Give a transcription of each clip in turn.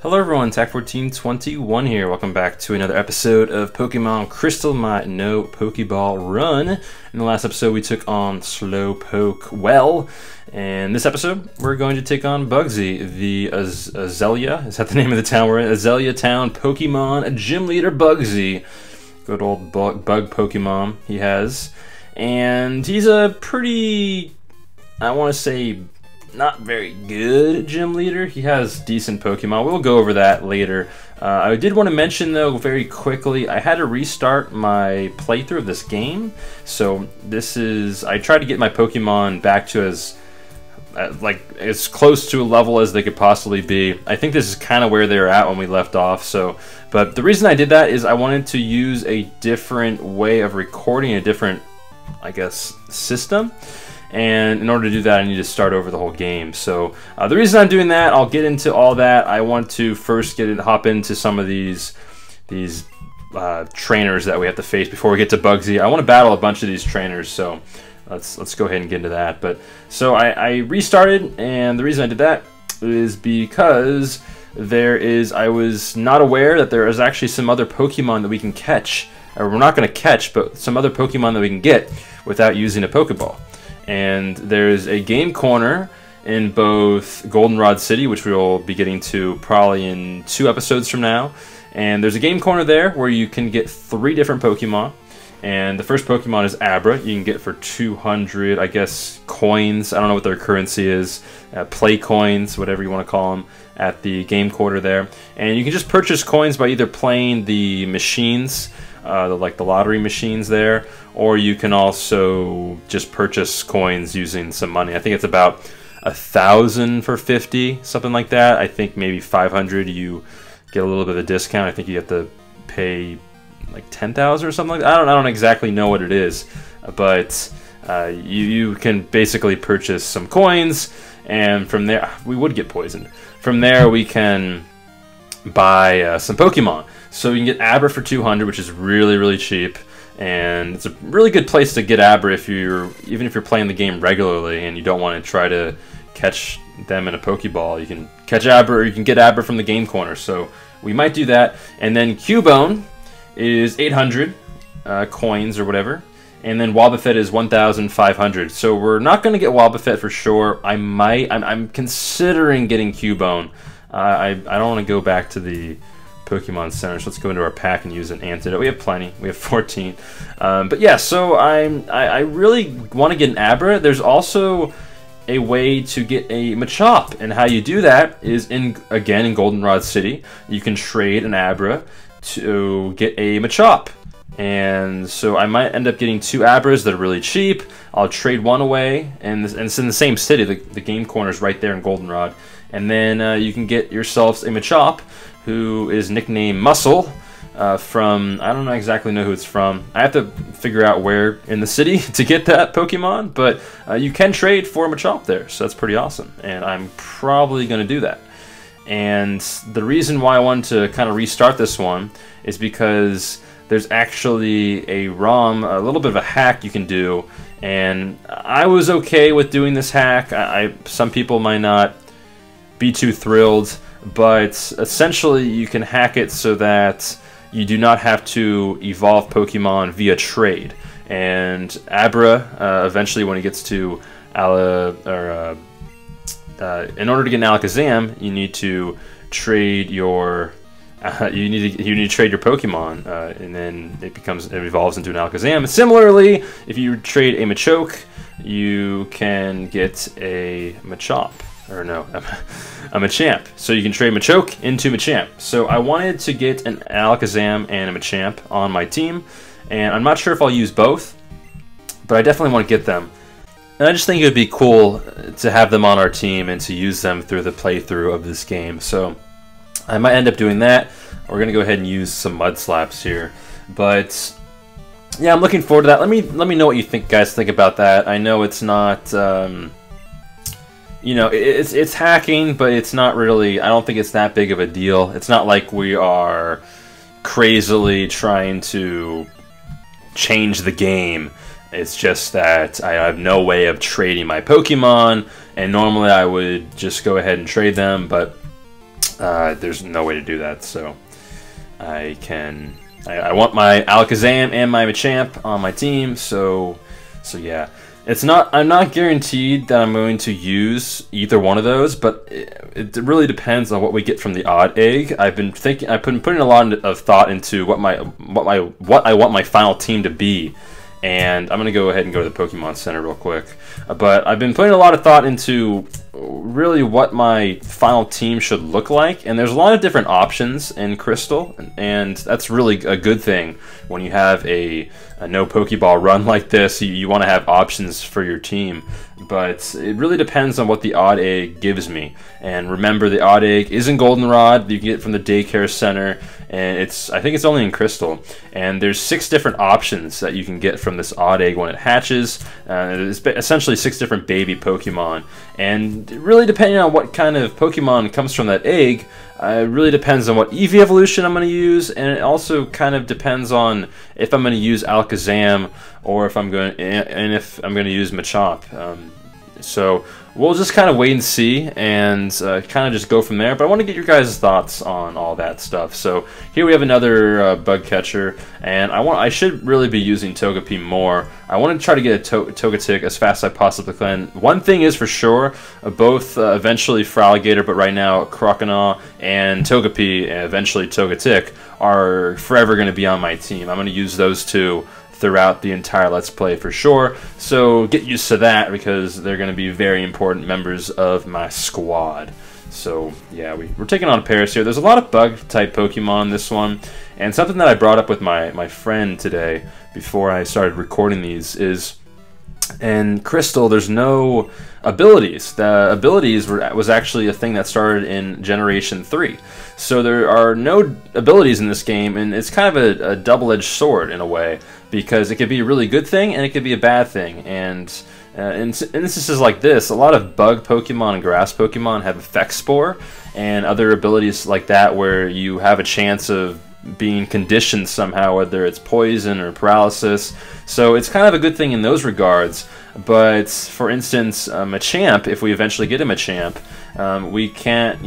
Hello everyone, TAC1421 here. Welcome back to another episode of Pokemon Crystal My No Pokeball Run. In the last episode we took on Slowpoke Well, and this episode we're going to take on Bugsy, the Azalea, is that the name of the town we're in? Azalea Town Pokemon Gym Leader Bugsy. Good old bug Pokemon he has. And he's a pretty, I want to say, not very good gym leader. He has decent Pokemon. We'll go over that later. I did want to mention though very quickly, I had to restart my playthrough of this game. So this is, I tried to get my Pokemon back to as close to a level as they could possibly be. I think this is kind of where they were at when we left off. So, but the reason I did that is I wanted to use a different way of recording, a different, I guess, system. And in order to do that, I need to start over the whole game. So the reason I'm doing that, I'll get into all that. I want to first hop into some of these trainers that we have to face before we get to Bugsy. I want to battle a bunch of these trainers, so let's go ahead and get into that. But so I restarted, and the reason I did that is because I was not aware that there is actually some other Pokemon that we can catch, or we're not going to catch, but some other Pokemon that we can get without using a Pokeball. And there's a game corner in both Goldenrod City, which we'll be getting to probably in 2 episodes from now. And there's a game corner there where you can get 3 different Pokemon. And the first Pokemon is Abra. You can get for 200, I guess, coins. I don't know what their currency is. Play coins, whatever you want to call them, at the game corner there. And you can just purchase coins by either playing the machines, like the lottery machines there, or you can also just purchase coins using some money. I think it's about 1,000 for 50, something like that. I think maybe 500 you get a little bit of a discount. I think you have to pay like 10,000 or something like that. I don't exactly know what it is, but you can basically purchase some coins, and from there we would get poisoned. From there we can buy some Pokemon. So you can get Abra for 200, which is really cheap, and it's a really good place to get Abra even if you're playing the game regularly and you don't want to try to catch them in a Pokeball. You can catch Abra, or you can get Abra from the game corner. So we might do that. And then Cubone is 800 coins or whatever, and then Wobbuffet is 1,500. So we're not going to get Wobbuffet for sure. I'm considering getting Cubone. I don't want to go back to the Pokemon Center, so let's go into our pack and use an antidote. We have plenty. We have 14. But yeah, so I really want to get an Abra. There's also a way to get a Machop, and how you do that is again in Goldenrod City. You can trade an Abra to get a Machop. And so I might end up getting 2 Abras that are really cheap. I'll trade one away, and it's in the same city. The game corner is right there in Goldenrod. And then you can get yourselves a Machop, who is nicknamed Muscle, from, I don't exactly know who it's from. I have to figure out where in the city to get that Pokemon, but you can trade for a Machop there, so that's pretty awesome. And I'm probably going to do that. And the reason why I wanted to kind of restart this one is because there's actually a ROM, a little bit of a hack you can do, and I was okay with doing this hack. Some people might not be too thrilled, but essentially you can hack it so that you do not have to evolve Pokemon via trade. And Abra, eventually when it gets to in order to get an Alakazam, you need to trade your you need to trade your Pokemon, and then it evolves into an Alakazam. Similarly, if you trade a Machoke, you can get a Machop. Or no, a Machamp. So you can trade Machoke into Machamp. So I wanted to get an Alakazam and a Machamp on my team, and I'm not sure if I'll use both, but I definitely want to get them. And I just think it would be cool to have them on our team and to use them through the playthrough of this game. So I might end up doing that. We're going to go ahead and use some Mud Slaps here. But yeah, I'm looking forward to that. Let me know what you guys think about that. I know it's not... you know, it's hacking, but it's not really, I don't think it's that big of a deal. It's not like we are crazily trying to change the game. It's just that I have no way of trading my Pokemon, and normally I would just go ahead and trade them, but there's no way to do that. So I want my Alakazam and my Machamp on my team. So yeah. I'm not guaranteed that I'm going to use either one of those, but it really depends on what we get from the odd egg. I've been putting a lot of thought into what I want my final team to be, and I'm gonna go ahead and go to the Pokemon Center real quick. But I've been putting a lot of thought into really what my final team should look like, and there's a lot of different options in Crystal, and that's really a good thing when you have a no Pokeball run like this. You want to have options for your team, but it really depends on what the odd egg gives me. And remember, the odd egg isn't Goldenrod. You can get it from the daycare center, and I think it's only in Crystal. And there's 6 different options that you can get from this odd egg when it hatches. It's essentially 6 different baby Pokemon, and really depending on what kind of Pokemon comes from that egg, it really depends on what Eevee evolution I'm going to use, and it also kind of depends on if I'm going to use Alakazam or if I'm going to use Machamp. So we'll just kind of wait and see, and kind of just go from there. But I want to get your guys' thoughts on all that stuff. So here we have another bug catcher, and I should really be using Togepi more. I want to try to get a Togetic as fast as I possibly can. One thing is for sure, both eventually Feraligatr, but right now Croconaw and Togepi, and eventually Togetic, are forever going to be on my team. I'm going to use those two throughout the entire Let's Play for sure, so get used to that because they're going to be very important members of my squad. So yeah, we're taking on Paris here. There's a lot of bug-type Pokemon in this one, and something that I brought up with my friend today before I started recording these is, in Crystal, there's no abilities. The abilities was actually a thing that started in Generation 3. So there are no abilities in this game, and it's kind of a double-edged sword in a way, because it could be a really good thing and it could be a bad thing. And in instances like this, a lot of bug Pokemon and grass Pokemon have Effect Spore and other abilities like that where you have a chance of being conditioned somehow, whether it's poison or paralysis. So it's kind of a good thing in those regards. But for instance, Machamp, if we eventually get a Machamp, we can't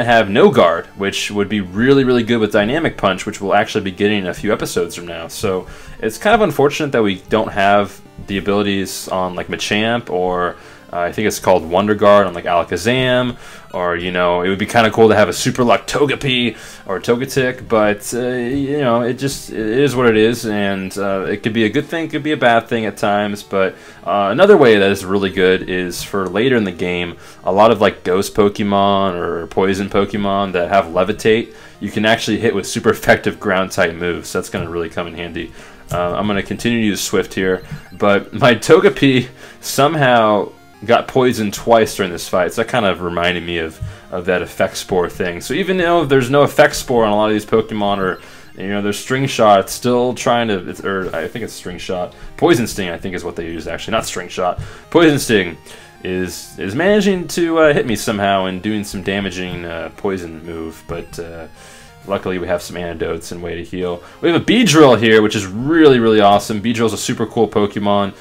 have No Guard, which would be really good with Dynamic Punch, which we'll actually be getting in a few episodes from now. So it's kind of unfortunate that we don't have the abilities on like Machamp, or I think it's called Wonder Guard on like Alakazam, or it would be kind of cool to have a Super Luck Togepi or Togetic, but it is what it is, and it could be a good thing, it could be a bad thing at times. But another way that is really good is for later in the game, a lot of like Ghost Pokemon or Poison Pokemon that have Levitate, you can actually hit with super effective ground type moves. So that's going to really come in handy. I'm going to continue to use Swift here, but my Togepi somehow got poisoned twice during this fight, so that kind of reminded me of that Effect Spore thing. So even though there's no Effect Spore on a lot of these Pokemon, or there's String Shot, it's still trying to, or I think it's String Shot. Poison Sting, I think, is what they use actually, not String Shot. Poison Sting is managing to hit me somehow and doing some damaging poison move, but luckily we have some antidotes and way to heal. We have a Beedrill here, which is really awesome. Beedrill's a super cool Pokemon.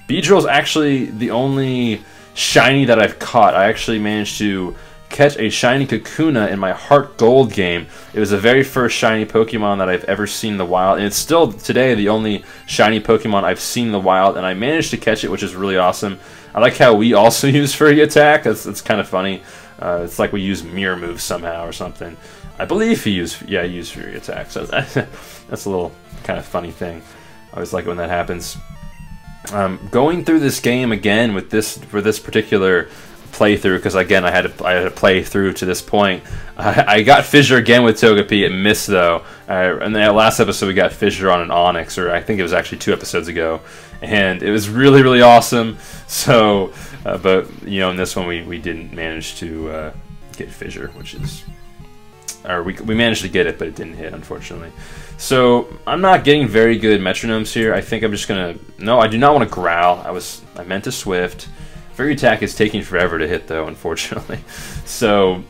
Beedrill's actually the only shiny that I've caught. I actually managed to catch a shiny Kakuna in my Heart Gold game. It was the very first shiny Pokemon that I've ever seen in the wild, and it's still today the only shiny Pokemon I've seen in the wild, and I managed to catch it, which is really awesome. I like how we also use Furry Attack. That's kind of funny. It's like we use Mirror Move somehow or something. I believe he used Furry Attack, so that's a little kind of funny thing. I always like it when that happens. Going through this game again for this particular playthrough, because again I had to play through to this point. I got Fissure again with Togepi. It missed though. And the last episode we got Fissure on an Onix, or I think it was actually 2 episodes ago, and it was really awesome. So, but in this one we didn't manage to get Fissure, which is. Or we managed to get it, but it didn't hit, unfortunately. So I'm not getting very good metronomes here. I think I'm just gonna. No, I do not want to growl. I meant to Swift. Fairy Attack is taking forever to hit, though, unfortunately. So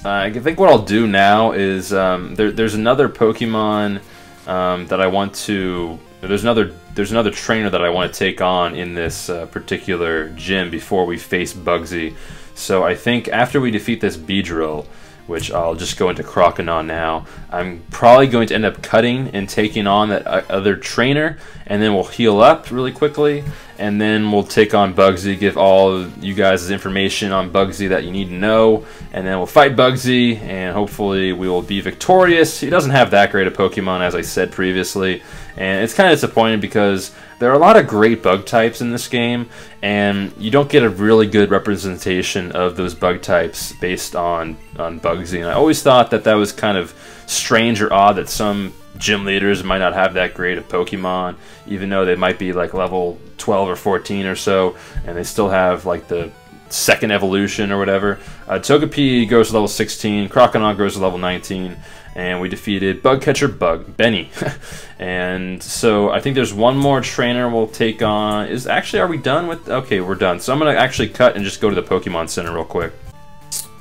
I think what I'll do now is there's another Pokemon that I want to. There's another trainer that I want to take on in this particular gym before we face Bugsy. So I think after we defeat this Beedrill, which I'll just go into Croconaw now, I'm probably going to end up cutting and taking on that other trainer, and then we'll heal up really quickly, and then we'll take on Bugsy, give all you guys information on Bugsy that you need to know, and then we'll fight Bugsy, and hopefully we will be victorious. He doesn't have that great a Pokemon, as I said previously, and it's kind of disappointing because there are a lot of great bug types in this game, and you don't get a really good representation of those bug types based on Bugsy. And I always thought that that was kind of strange or odd that some gym leaders might not have that great of Pokemon, even though they might be like level 12 or 14 or so, and they still have like the second evolution or whatever. Togepi goes to level 16, Croconaw goes to level 19, and we defeated Bugcatcher Benny. And so I think there's one more trainer we'll take on. Are we done with? Okay, we're done. So I'm gonna actually cut and just go to the Pokemon Center real quick.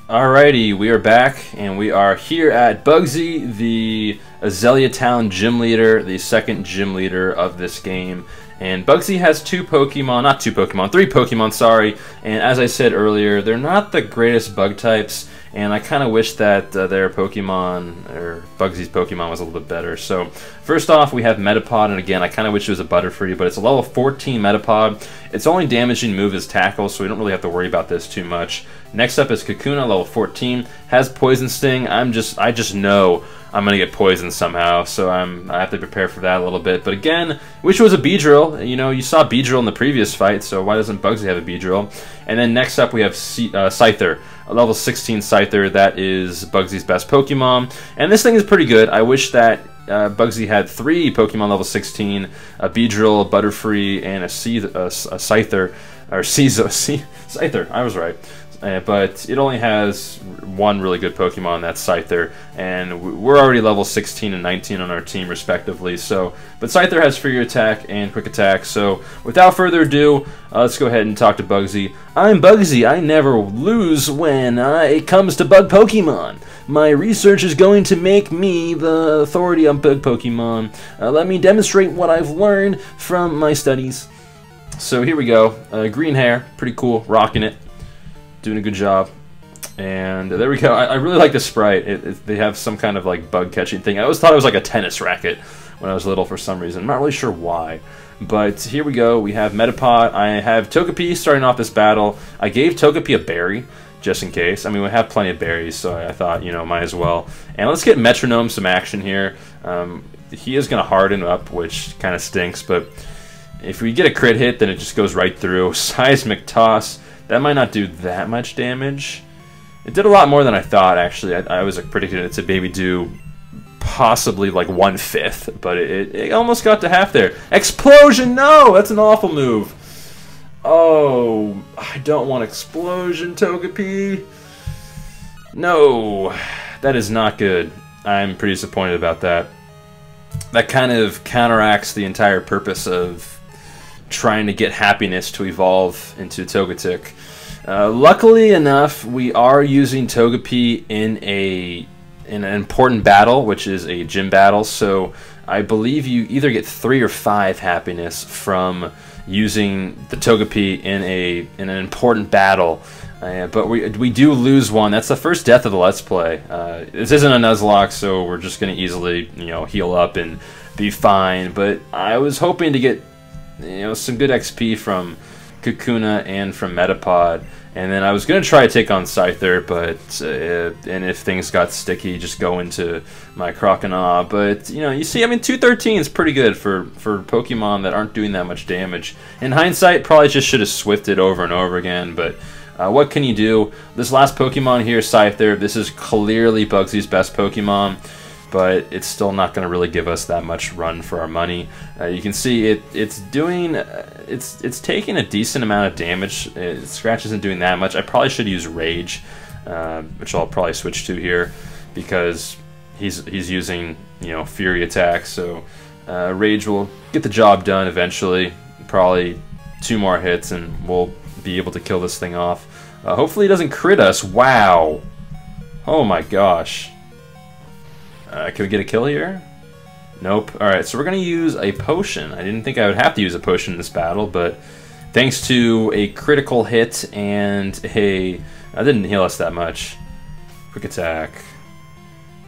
Alrighty, we are back, and we are here at Bugsy, the Azalea Town gym leader, the second gym leader of this game. And Bugsy has three Pokemon, sorry. And as I said earlier, they're not the greatest bug types, and I kind of wish that their Pokemon, or Bugsy's Pokemon, was a little bit better. So first off, we have Metapod, and again, I kind of wish it was a Butterfree, but it's a level 14 Metapod. Its only damaging move is Tackle, so we don't really have to worry about this too much. Next up is Kakuna, level 14, has Poison Sting. I just know I'm gonna get poisoned somehow, so I have to prepare for that a little bit. But again, wish it was a Beedrill. You know, you saw Beedrill in the previous fight, so why doesn't Bugsy have a Beedrill? And then next up we have Scyther, a level 16 Scyther. That is Bugsy's best Pokemon, and this thing is pretty good. I wish that Bugsy had 3 Pokemon level 16, a Beedrill, a Butterfree, and a Scyther, or Scyther, I was right. But it only has one really good Pokemon, that's Scyther, and we're already level 16 and 19 on our team respectively. So, but Scyther has Fury Attack and Quick Attack. So without further ado, let's go ahead and talk to Bugsy. I'm Bugsy. I never lose when it comes to bug Pokemon. My research is going to make me the authority on bug Pokemon. Let me demonstrate what I've learned from my studies. So here we go. Green hair, pretty cool, rocking it. Doing a good job, and there we go. I really like the sprite. They have some kind of like bug catching thing. I always thought it was like a tennis racket when I was little for some reason. I'm not really sure why, but here we go. We have Metapod. I have Togepi starting off this battle. I gave Togepi a berry just in case. I mean, we have plenty of berries, so I thought, you know, might as well. And let's get Metronome some action here. He is going to harden up, which kind of stinks, but if we get a crit hit, then it just goes right through. Seismic Toss. That might not do that much damage. It did a lot more than I thought, actually. I was predicting it to maybe do possibly like 1/5, but it almost got to half there. Explosion! No! That's an awful move. Oh, I don't want Explosion, Togepi. No, that is not good. I'm pretty disappointed about that. That kind of counteracts the entire purpose of trying to get happiness to evolve into Togetic. Luckily enough, we are using Togepi in an important battle, which is a gym battle. So I believe you either get 3 or 5 happiness from using the Togepi in an important battle. But we do lose one. That's the first death of the Let's Play. This isn't a Nuzlocke, so we're just going to easily, you know, heal up and be fine. But I was hoping to get, you know, some good XP from Kakuna and from Metapod, and then I was going to try to take on Scyther, but and if things got sticky, just go into my Croconaw. But, you know, you see, I mean, 213 is pretty good for Pokemon that aren't doing that much damage. In hindsight, probably just should have swifted over and over again, but what can you do? This last Pokemon here, Scyther, this is clearly Bugsy's best Pokemon, but it's still not going to really give us that much run for our money. You can see it's taking a decent amount of damage. Scratch isn't doing that much. I probably should use Rage, which I'll probably switch to here because he's using, you know, Fury Attack. So Rage will get the job done eventually. Probably 2 more hits and we'll be able to kill this thing off. Hopefully it doesn't crit us. Wow. Oh my gosh. Can we get a kill here? Nope. Alright, so we're going to use a potion. I didn't think I would have to use a potion in this battle, but thanks to a critical hit and a That didn't heal us that much. Quick attack.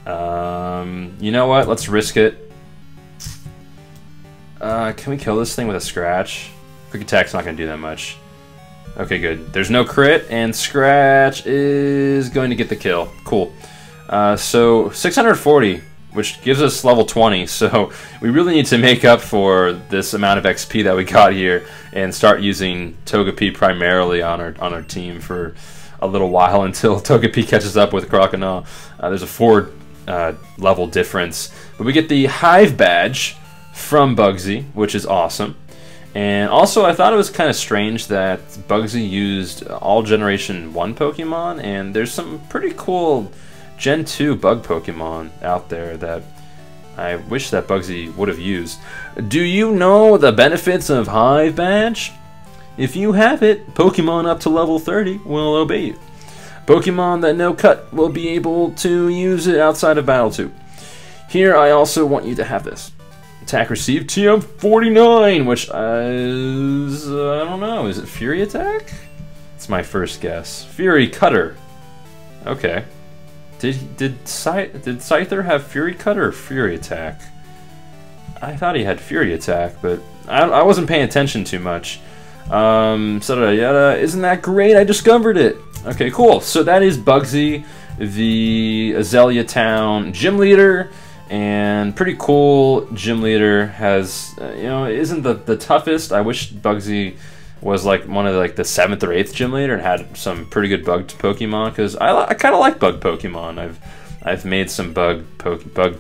You know what? Let's risk it. Can we kill this thing with a scratch? Quick attack's not going to do that much. Okay, good. There's no crit, and scratch is going to get the kill. Cool. So 640, which gives us level 20. So we really need to make up for this amount of XP that we got here and start using Togepi primarily on our team for a little while until Togepi catches up with Crocodile. There's a 4 level difference, but we get the Hive badge from Bugsy, which is awesome. And also, I thought it was kind of strange that Bugsy used all Generation 1 Pokemon, and there's some pretty cool Gen 2 bug Pokemon out there that I wish that Bugsy would have used. Do you know the benefits of Hive Badge? If you have it, Pokemon up to level 30 will obey you. Pokemon that know Cut will be able to use it outside of battle too. Here, I also want you to have this. Attack received TM 49, which is, I don't know, is it Fury Attack? It's my first guess. Fury Cutter. Okay. Did Scyther have Fury Cutter or Fury Attack? I thought he had Fury Attack, but I wasn't paying attention too much. Isn't that great? I discovered it. Okay, cool. So that is Bugsy, the Azalea Town gym leader. And pretty cool gym leader. Has isn't the toughest. I wish Bugsy was like one of the 7th or 8th gym leader and had some pretty good bug Pokemon, because I kind of like bug Pokemon. I've made some bug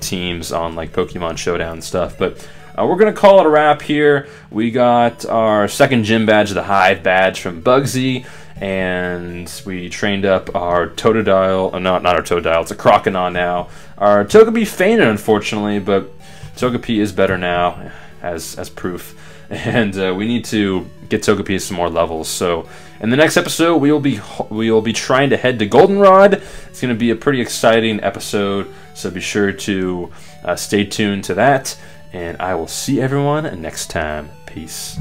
teams on like Pokemon Showdown and stuff, but we're gonna call it a wrap here. We got our 2nd gym badge, the Hive badge from Bugsy, and we trained up our Totodile. Not our Totodile. It's a Crocodile now. Our Togepi fainted, unfortunately, but Togepi is better now, as proof. And we need to get Togepi some more levels. So in the next episode, we will be trying to head to Goldenrod. It's going to be a pretty exciting episode, so be sure to stay tuned to that. And I will see everyone next time. Peace.